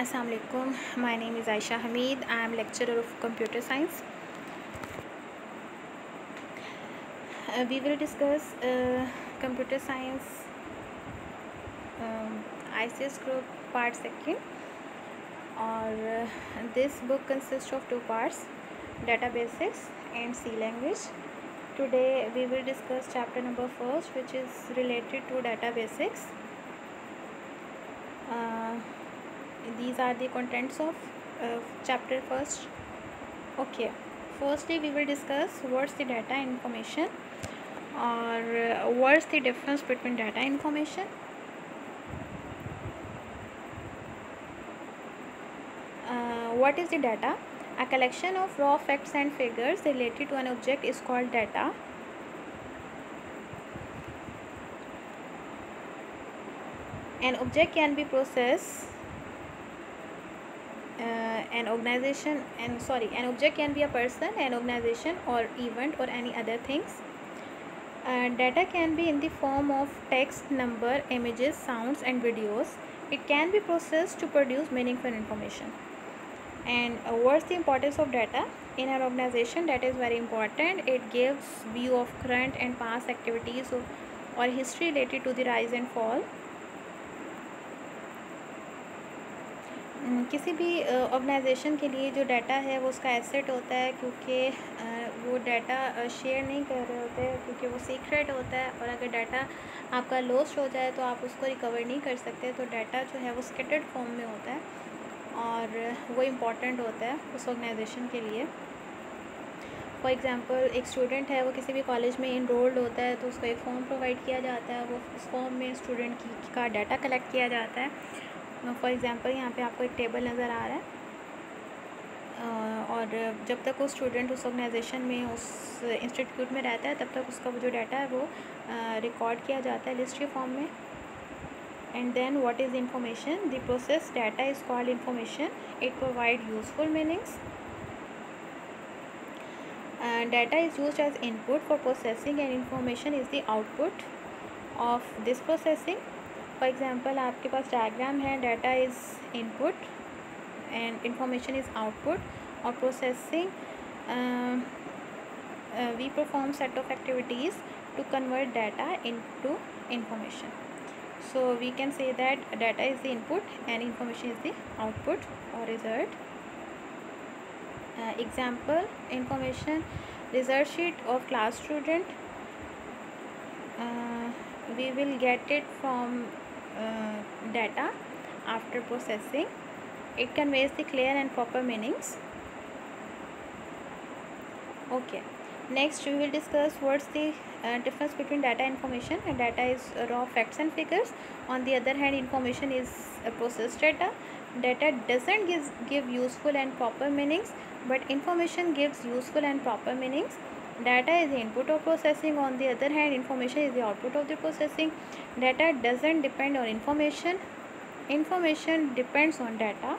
Assalamu alaikum. My name is Aisha Hamid. I am lecturer of computer science. We will discuss computer science ICS group part second. Or this book consists of two parts: data basics and C language. Today we will discuss chapter number first, which is related to data basics. These are the contents of chapter first. Okay, firstly we will discuss what's the data information, or what's the difference between data information. What is the data? A collection of raw facts and figures related to an object is called data. An object can be processed. An object can be a person, an organization, or event, or any other things. Data can be in the form of text, number, images, sounds, and videos. It can be processed to produce meaningful information. And what's the importance of data in an organization? Data is very important. It gives view of current and past activities or history related to the rise and fall. किसी भी organisation के लिए जो data है वो उसका asset होता है, क्योंकि वो डाटा शेयर नहीं कर रहे होते हैं, क्योंकि वो सीक्रेट होता है, और अगर डाटा आपका लॉस्ट हो जाए तो आप उसको रिकवर नहीं कर सकते। तो डाटा जो है वो स्कैटर्ड फॉर्म में होता है और वो इम्पॉर्टेंट होता है उस ऑर्गेनाइजेशन के लिए। फॉर एग्ज़ाम्पल, एक स्टूडेंट है, वो किसी भी कॉलेज में इनरोल्ड होता है तो उसको एक फॉर्म प्रोवाइड किया जाता है। वो उस फॉर्म में स्टूडेंट का डाटा कलेक्ट किया जाता है। फॉर एग्ज़ाम्पल, यहाँ पे आपको एक टेबल नज़र आ रहा है, और जब तक वो स्टूडेंट उस ऑर्गेनाइजेशन में, उस इंस्टीट्यूट में रहता है, तब तक उसका वो जो डाटा है वो रिकॉर्ड किया जाता है लिस्ट के फॉर्म में। And then what is information? The process data is called information. It provide useful meanings. Data is used as input for processing and information is the output of this processing. For example, आपके पास diagram है, data is input and information is output, और processing we perform set of activities to convert data into information. So we can say that data is the input and information is the output or result. Example: information, result sheet of class student. We will get it from data after processing. It conveys the clear and proper meanings. Okay, next we will discuss what's the difference between data information. And data is raw facts and figures. On the other hand, information is processed data. Data doesn't give useful and proper meanings, but information gives useful and proper meanings. Data is the input of processing. On the other hand, information is the output of the processing. Data doesn't depend on information. Information depends on data.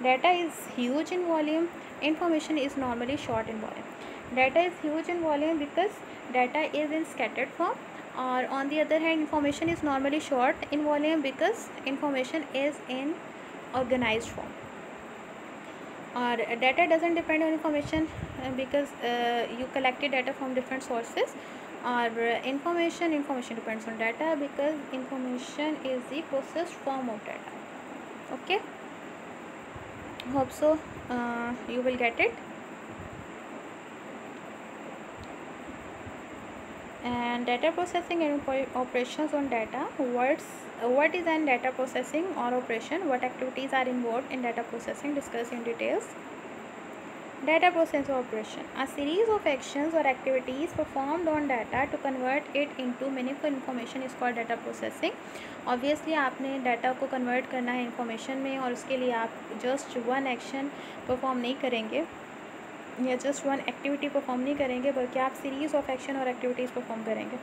Data is huge in volume. Information is normally short in volume. Data is huge in volume because data is in scattered form, or on the other hand, information is normally short in volume because information is in organized form. Or data doesn't depend on information because you collected data from different sources. Or information depends on data because information is the processed form of data. Okay, hope so you will get it. And data processing and operations on data. What is an data processing or operation? What activities are involved in data processing? Discuss in details. Data processing or operation: a series of actions or activities performed on data to convert it into meaningful information is called data processing. Obviously आपने data को convert करना है information में, और उसके लिए आप just one action perform नहीं करेंगे या जस्ट वन एक्टिविटी परफॉर्म नहीं करेंगे, बल्कि आप सीरीज़ ऑफ एक्शन और एक्टिविटीज़ परफॉर्म करेंगे।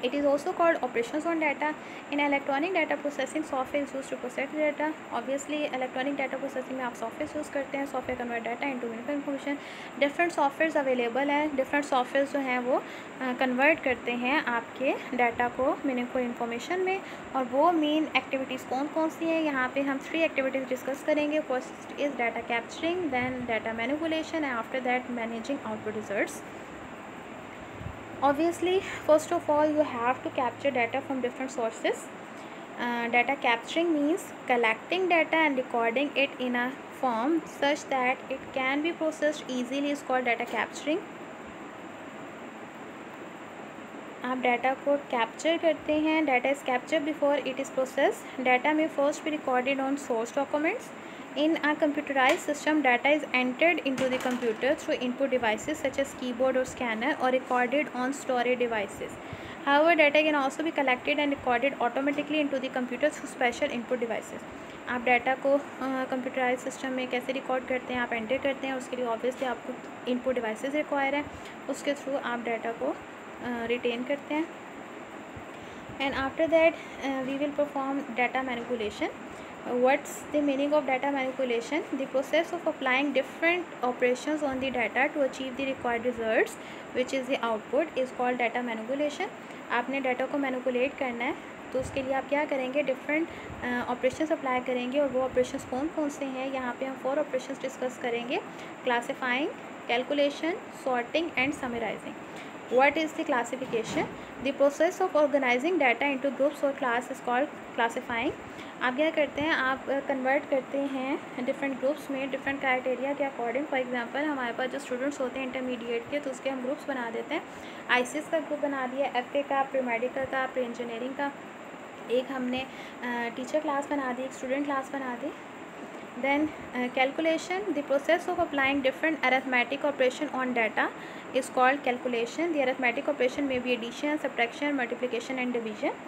It is also called operations on data. In electronic data processing, software is used to process data. Obviously, electronic data processing में आप software यूज़ करते हैं. Software convert data into meaningful information. Different softwares available हैं. Different softwares जो हैं वो convert करते हैं आपके data को meaningful information में. और वो main activities कौन कौन सी हैं, यहाँ पे हम 3 activities discuss करेंगे. First is data capturing, then data manipulation, and after that managing output results. Obviously, first of all, you have to capture data from different sources. Data capturing means collecting data and recording it in a form such that it can be processed easily is called data capturing. आप data को capture करते हैं. Data is capture before it is process. Data में first be recorded on source documents. In a computerized system, data is entered into the computer through input devices such as keyboard or scanner or recorded on storage devices. However, data can also be collected and recorded automatically into the computer through special input devices. आप data को computerise system में कैसे record करते हैं, आप enter करते हैं. उसके लिए ऑब्वियसली आपको इनपुट डिवाइसेस रिक्वायर है. उसके थ्रू आप डाटा को रिटेन करते हैं. And after that we will perform data manipulation. What's the meaning of data manipulation? The process of applying different operations on the data to achieve the required results, which is the output, is called data manipulation. आपने data को manipulate करना है, तो उसके लिए आप क्या करेंगे, डिफरेंट ऑपरेशंस अप्लाई करेंगे. और वो ऑपरेशंस कौन कौन से हैं, यहाँ पे हम 4 ऑपरेशंस डिस्कस करेंगे. Classifying, calculation, sorting and summarising. What is the classification? The process of organizing data into groups or class is called classifying. आप क्या करते हैं, आप कन्वर्ट करते हैं डिफरेंट ग्रुप्स में डिफरेंट क्राइटेरिया के अकॉर्डिंग. फॉर एग्जांपल, हमारे पास जो स्टूडेंट्स होते हैं इंटरमीडिएट के, तो उसके हम ग्रुप्स बना देते हैं. आईसीएस का ग्रुप बना दिया, एफए का, प्री मेडिकल का, प्री इंजीनियरिंग का. एक हमने टीचर क्लास बना दी, एक स्टूडेंट क्लास बना दी. Then calculation, the process of applying different arithmetic operation on data is called calculation. The arithmetic operation may be addition, subtraction, multiplication and division.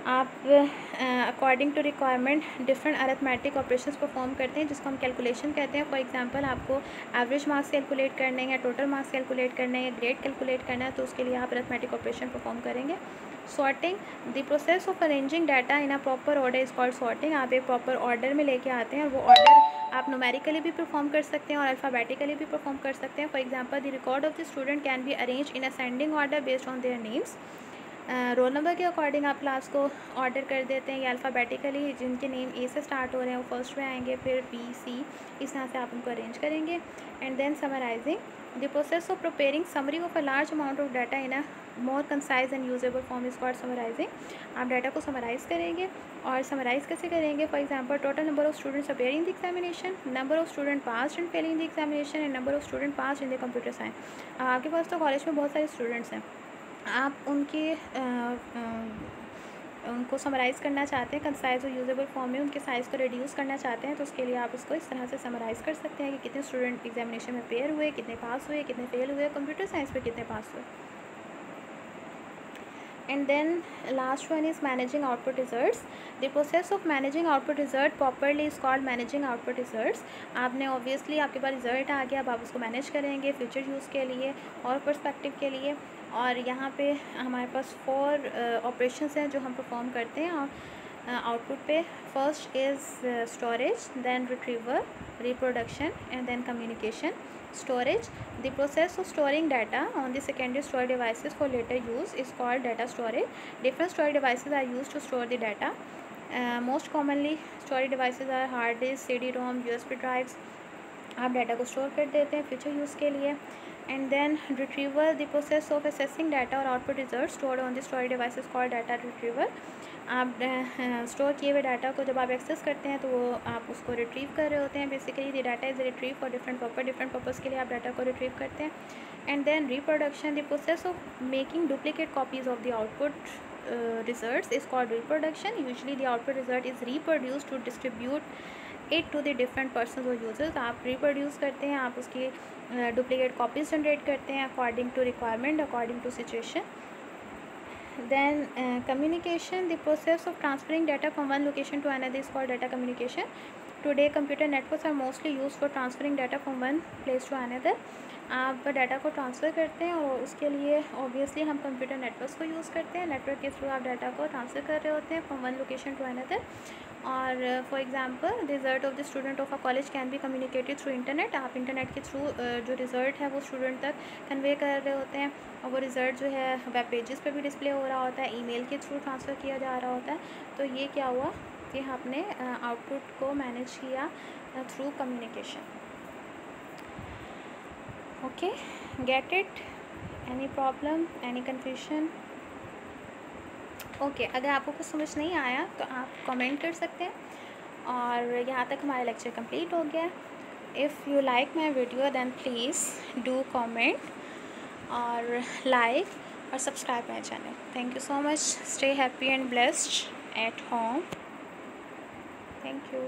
आप according to requirement different arithmetic operations perform करते हैं, जिसको हम calculation कहते हैं. For example, आपको average marks calculate करने हैं, टोटल मार्क्स कैलकुलेट करने हैं, ग्रेड कैलकुलेट करना है, तो उसके लिए आप अरिथमेटिक ऑपरेशन परफॉर्म करेंगे. Sorting, the process of arranging data in a proper order is called sorting. आप एक प्रॉपर ऑर्डर में लेके आते हैं, और वो ऑर्डर आप न्यूमेरिकली भी परफॉर्म कर सकते हैं और अल्फ़ाबेटिकली भी परफॉर्म कर सकते हैं. For example, the record of the student can be arrange in ascending order based on their names. Roll number के अकॉर्डिंग आप क्लास को ऑर्डर कर देते हैं, या अल्फ़ाबेटिकली जिनके नेम ए से स्टार्ट हो रहे हैं वो फर्स्ट में आएंगे, फिर बी, सी, इस तरह से आप उनको अरेंज करेंगे. And then summarising, the process of preparing summary of a large amount of data in a more concise and usable form is called summarising. आप डाटा को समराइज़ करेंगे, और समराइज़ कैसे करेंगे? For example, total number of students appearing the examination, number of student pass and failing the examination, and number of student pass in the computer science. आपके पास तो college में बहुत सारे स्टूडेंट्स हैं, आप उनको समराइज़ करना चाहते हैं कंसाइज और यूजेबल फॉर्म में, उनके साइज़ को रिड्यूस करना चाहते हैं, तो उसके लिए आप इसको इस तरह से समराइज़ कर सकते हैं कि कितने स्टूडेंट एग्जामिनेशन में पेयर हुए, कितने पास हुए, कितने फेल हुए, कंप्यूटर साइंस में कितने पास हुए. And then last one is managing output results. The process of managing output result properly is called managing output results. आपने obviously आपके पास रिज़ल्ट आ गया, अब आप उसको मैनेज करेंगे फ्यूचर यूज़ के लिए और पर्सपेक्टिव के लिए. और यहाँ पे हमारे पास 4 ऑपरेशंस हैं जो हम परफॉर्म करते हैं आउटपुट पे. First is storage, then retriever, reproduction and then communication. Storage, the process of storing data on the secondary storage devices for later use is called data storage. Different storage devices are used to store the data. Most commonly storage devices are hard disk, CD-ROM, USB drives. आप data को store कर देते हैं future use के लिए. And then retriever, the process of assessing data or output result stored on the storage devices called data retriever. आप store किए हुए डाटा को जब आप एक्सेस करते हैं तो वो आप उसको रिट्रीव कर रहे होते हैं. Basically the data is retrieve for different purpose के लिए आप डाटा को रिट्रीव करते हैं. And then reproduction, the process of making duplicate copies of the output results is called reproduction. Usually the output result is reproduce to distribute it to the different person और users. आप reproduce करते हैं, आप उसकी duplicate copies generate करते हैं according to requirement, according to situation. Then communication, the process of transferring data from one location to another is called data communication. Today computer networks are mostly used for transferring data from one place to another. आप data को transfer करते हैं और उसके लिए obviously हम computer networks को use करते हैं. नेटवर्क के थ्रू आप डाटा को ट्रांसफ़र कर रहे होते हैं from one location to another. और for example the result of the student of a college can be communicated through internet. आप इंटरनेट के थ्रू जो रिज़ल्ट है वो स्टूडेंट तक कन्वे कर रहे होते हैं और वो रिज़ल्ट जो है वेब पेजेस पे भी डिस्प्ले हो रहा होता है, ईमेल के थ्रू ट्रांसफ़र किया जा रहा होता है. तो ये क्या हुआ कि आपने आउटपुट को मैनेज किया through communication. Okay, get it? Any problem, any confusion? Okay, अगर आपको कुछ समझ नहीं आया तो आप कमेंट कर सकते हैं. और यहाँ तक हमारा लेक्चर कंप्लीट हो गया. If you like my video then please do comment और लाइक और subscribe my channel. Thank you so much. Stay happy and blessed at home. Thank you.